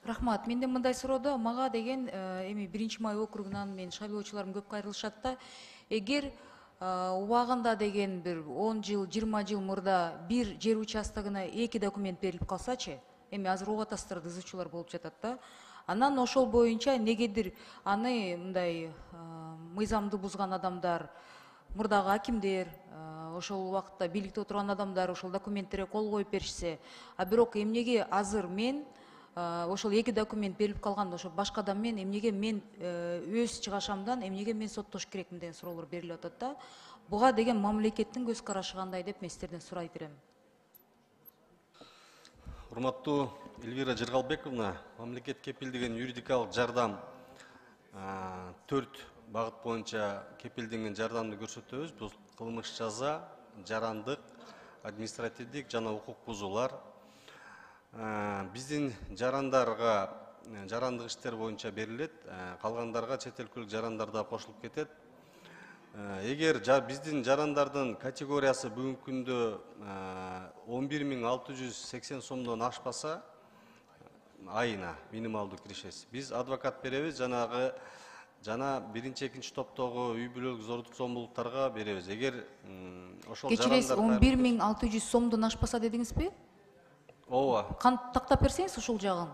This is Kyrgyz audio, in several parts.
Рахмат. Менде мындай суроодо мага деген эми 1-май округунан мен шайлоочуларым көп кайрылышат да. Эгер убагында деген бир 10 жыл, 20 жыл мурда бир жер участогуна 2 документ берилип калсачы, эми азыр угуп атасыздар, дызуучулар болуп жатат да. Анан ошол боюнча негедир аны мындай мыйзамды бузган адамдар, мурдагы акимдер, ошол убакытта бийликте отурган адамдар ошол документтерге кол коюп беришсе, а бирок эмнеге азыр мен ошол 2 документ берилип калган ошо башка адам мен эмнеге мен өз чыгашамдан эмнеге мен соттош керекмин деген суроолор берилип атат да. Буга деген мамлекеттин көз карашы кандай деп мен сиздерден сурай берем. Урматтуу Эльвира Жыргалбековна, мамлекет кепилдеген юридикалык жардам 4 багыт боюнча кепилденген жардамды көрсөтөбүз. Бул кылмыш жаза, жарандык, административдик жана укук бузуулар. Биздин жарандарга жарандык иштер боюнча берилет, калгандарга чет өлкөлүк жарандар да кошулуп кетет. Эгер биздин жарандардын категориясы бүгүнкү күндө 11.680 сомдон ашпаса айына минималдуу кирешеси, биз адвокат беребиз, жана 1-2 топтогу үй бүлөлүк зордук зомбулуктарга беребиз. Эгер ошол кечиресиз 11.600 сомдон ашпаса дедиңизби? Ооба. Тактап берсеңиз ошол жагын.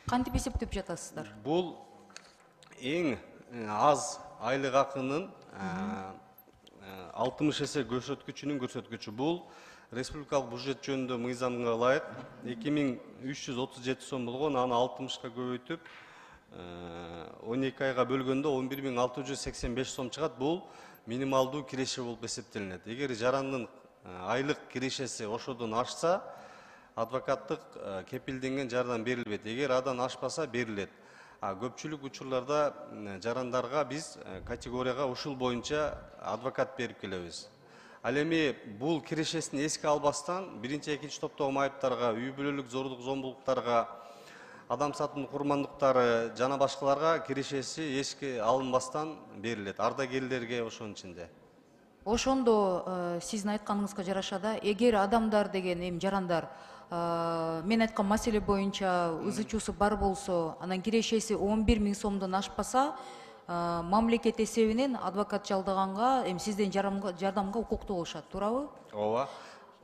Кантип эсептеп жатасыздар? Бул эң аз айлык акынын 60 эсе көрсөткүчү. Бул республикалык бюджет жөнүндө мыйзамга ылайык 2337 сом болгон, аны 60ка көбөйтүп 12 айга бөлгөндө 11.685 сом чыгат. Бул минималдуу киреше болуп эсептелинет. Эгер жарандын айлык кирешеси ошодон ашса, адвокаттык кепилденген жардам берилбейт. Эгер адан ашпаса берилет. Көпчүлүк учурларда жарандарга биз категорияга ушул боюнча адвокат берип келебиз. Ал эми бул кирешесин эске албастан 1-2 топтогу майыптарга, үй бүлөлүк зордук зомбулуктарга, адам сатымдын курмандыктары жана башкаларга кирешеси эске алынбастан берилет. Ардагерлерге ошонун ичинде. Ошондо сиздин айтканыңызга жараша да, эгер адамдар деген эми жарандар мен айткан маселе боюнча ызычуусу бар болсо, анан кирешеси 11.000 сомдон ашпаса, мамлекет эсебинен адвокат жалдаганга, эми сизден жардамга укуктуу болушат, туурабы? Ооба.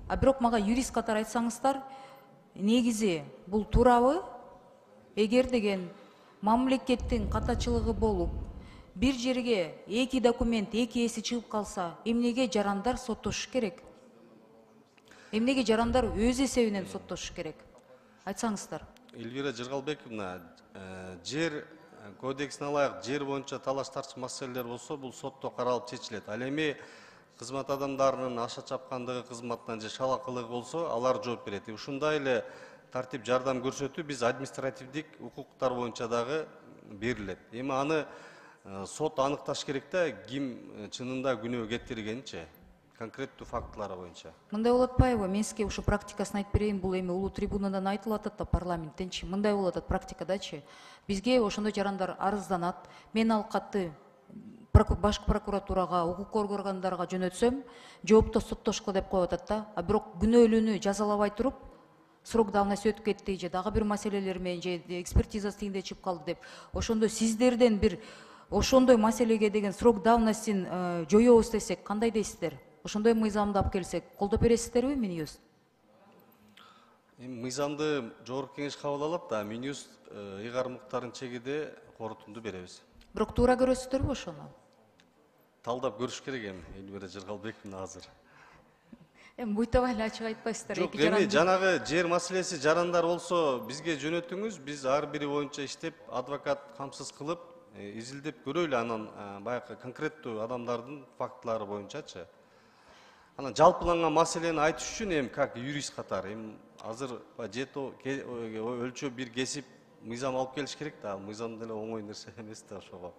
А бирок мага юрист катары айтсаңыздар, негизи бул туурабы? Эгер деген мамлекеттин катачылыгы болуп, бир жерге 2 документ 2 эси чыгып калса, эмнеге жарандар соттошу керек? Эмнеге жарандар өз эсебинен соттошу керек? Айтсаңыздар. Эльвира Жыргалбековна, жер кодексине ылайык жер боюнча талаш тартыш маселелер болсо, бул сотто каралып чечилет. Ал эми кызмат адамдарынын аша чапкандыгы кызматынан же шалакылыгы болсо, алар жооп берет. Ушундай эле тартип жардам көрсөтүү биз административдик укуктар боюнча дагы берилет. Эми аны сот аныкташ керек да, ким чынында күнөө кетиргенчи, конкреттүү фактылары боюнча. Мындай болуп атпайбы? Мен сизге ушу практикасын айтып берейин. Бул эми улуу трибунадан айтылып атат да парламенттенчи. Мындай болуп атат практикадачы. Бизге ошондой жарандар арызданат. Мен ал катты башкы прокуратурага, укук органдарга жөнөтсөм, жоопто соттошко деп коюп атат да. А бирок күнөөлүүнү жазалабай туруп, срок давности өтүп кетти же дагы бир маселелер менен же экспертизасы тигинде чыгып калды деп. Ошондо сиздерден бир ошондой маселеге деген срок давностин жоёбуз десек, кандай дейсиздер? Ошондой мыйзамды алып келсек, колдоп бересиздерби Минюст? Мыйзамды жогорку кеңеш кабыл алат да, Минюст ыйгарымдыктарын чегиде корутунду беребиз. Бирок туура көрөсүздөрбү ошону? Талдап көрүш керек эми, Эльвира Жыргалбековна азыр. Эми буйтабай эле ачык айтпайсыздар. Жок, эми жанагы жер маселеси жарандар болсо бизге жөнөтүңүз, биз ар бири боюнча иштеп, адвокат камсыз кылып, изилдеп көрөлү, анан баягы конкреттүү адамдардын фактылары боюнчачы. Анан жалпыланган маселени айтыш үчүн эми как юрист катары эми азыр өлчөп бир кесип мыйзам алып келиш керек да, мыйзам деле оңой нерсе эмес да, ошого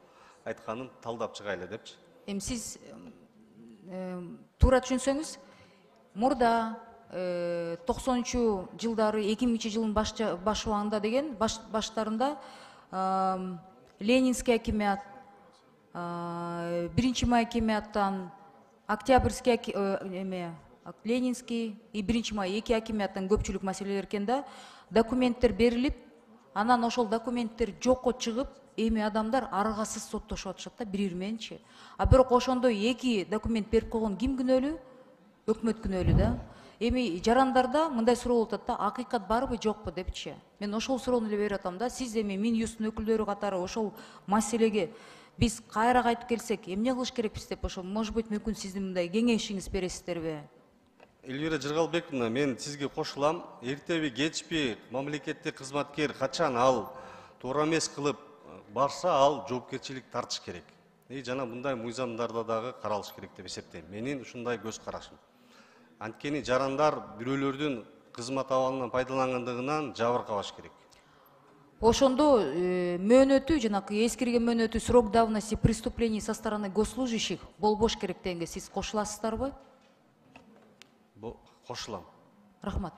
айтканын талдап чыгайлы депчи. Эми сиз туура түшүнсөңүз, мурда 90-жылдары 2000-жылдын баш убагында деген баштарында Ленинский акимат, 1-май акиматтан, Октябрьский Ленинский и 1-май 2 акиматтан көпчүлүк маселелер экен да, документтер берилип, Анан ошол документтер жокко чыгып, эми адамдар аргасыз соттошуп атышат да бири-бири мененчи. А бирок ошондой эки документ берип койгон ким күнөөлүү? Өкмөт күнөөлүү да. Эми жарандарда мындай суроо болуп атат да, акыйкат барбы жокпу депчи. Мен ошол суроону эле берип атам да. Сиз эми Минюсттун өкүлдөрү катары ошол маселеге биз кайра кайтып келсек, эмне кылыш керекпиз деп ошол, может быть, мүмкүн сиздин мындай кеңешиңиз бересиздерби? Элвира Жыргалбековна, мен сизге кошулам. Эртеби кечпи мамлекеттик кызматкер качан ал туура эмес кылып барса, ал жоопкерчилик тартыш керек. Жана мындай мыйзамдарда дагы каралыш керек деп эсептейм. Менин ушундай көз карашым. Анткени жарандар бирөөлөрдүн кызмат абалынан пайдалангандыгынан жабыркабаш керек. Ошондо мөөнөтү, жанакы эскирген мөөнөтү, срок давности преступлений со стороны госслужащих болбош керек дегенге сиз кошуласыздарбы? Кошулам. Рахмат.